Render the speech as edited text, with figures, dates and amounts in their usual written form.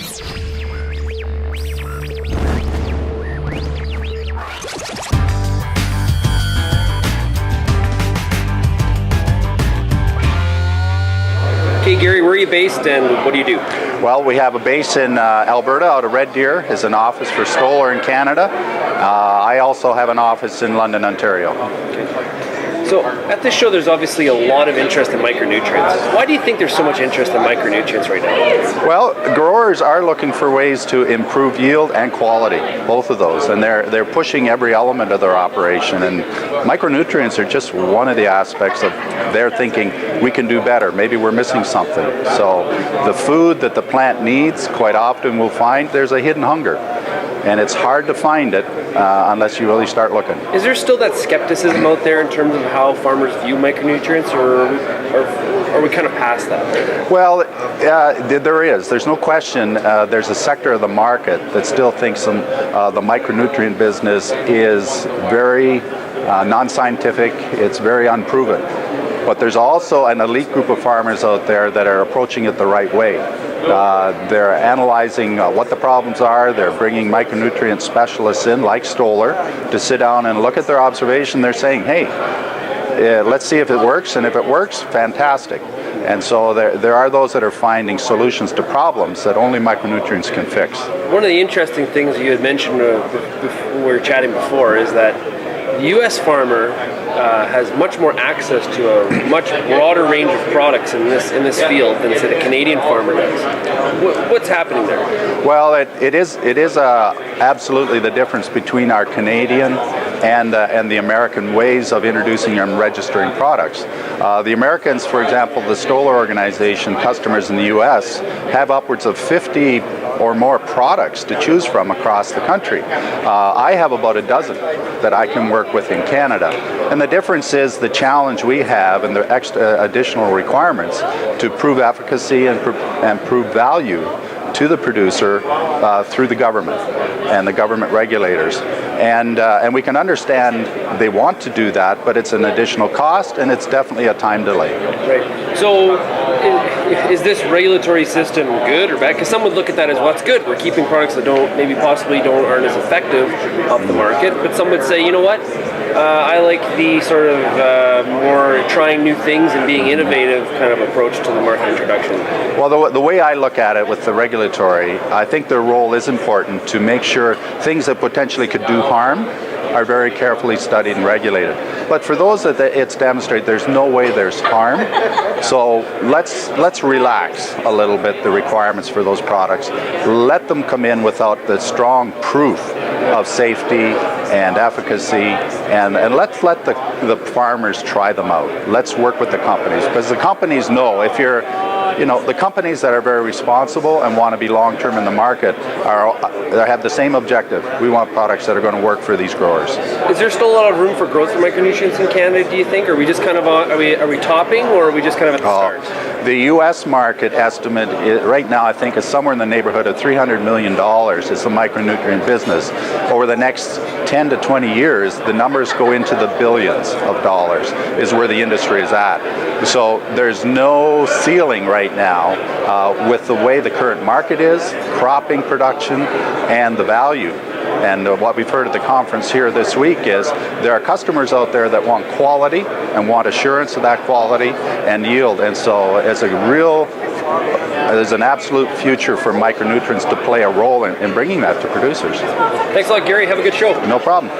Okay, Gary, where are you based and what do you do? Well, we have a base in Alberta out of Red Deer is an office for Stoller in Canada. I also have an office in London, Ontario. So at this show, there's obviously a lot of interest in micronutrients. Why do you think there's so much interest in micronutrients right now? Well, growers are looking for ways to improve yield and quality, both of those, and they're pushing every element of their operation. And micronutrients are just one of the aspects of their thinking. We can do better. Maybe we're missing something. So the food that the plant needs, quite often we'll find there's a hidden hunger. And it's hard to find it unless you really start looking. Is there still that skepticism out there in terms of how farmers view micronutrients, or are we kind of past that? Well, there is. There's no question. There's a sector of the market that still thinks the micronutrient business is very non-scientific. It's very unproven. But there's also an elite group of farmers out there that are approaching it the right way. They're analyzing what the problems are. They're bringing micronutrient specialists in, like Stoller, to sit down and look at their observation. They're saying, hey, let's see if it works, and if it works, fantastic. And so there are those that are finding solutions to problems that only micronutrients can fix. One of the interesting things you had mentioned when we were chatting before is that the U.S. farmer has much more access to a much broader range of products in this field than, say, the Canadian farmer does. What's happening there? Well, it is absolutely the difference between our Canadian and the American ways of introducing and registering products. The Americans, for example, the Stoller organization, customers in the U.S. have upwards of 50 or more products to choose from across the country. I have about a dozen that I can work with in Canada. And the difference is the challenge we have and the extra additional requirements to prove efficacy and prove value to the producer through the government and the government regulators. And we can understand they want to do that, but it's an additional cost and it's definitely a time delay. Right. So is this regulatory system good or bad? Because some would look at that as what's good. We're keeping products that aren't as effective off the market. But some would say, you know what? I like the sort of more trying new things and being innovative kind of approach to the market introduction. Well, the way I look at it with the regulatory, I think their role is important to make sure things that potentially could do harm are very carefully studied and regulated. But for those that it's demonstrated, there's no way there's harm. So let's relax a little bit the requirements for those products. Let them come in without the strong proof of safety and efficacy, and let's let the farmers try them out. Let's work with the companies, because the companies know if you're, the companies that are very responsible and want to be long-term in the market have the same objective. We want products that are going to work for these growers. Is there still a lot of room for growth for micronutrients in Canada, do you think? Are we just kind of are we topping, or are we just kind of at the start? The U.S. market estimate right now, I think, is somewhere in the neighborhood of $300 million is the micronutrient business. Over the next 10 to 20 years, the numbers go into the billions of dollars is where the industry is at. So there's no ceiling right now with the way the current market is, cropping production, and the value. And what we've heard at the conference here this week is there are customers out there that want quality and want assurance of that quality and yield. And so there's an absolute future for micronutrients to play a role in bringing that to producers. Thanks a lot, Gary. Have a good show. No problem.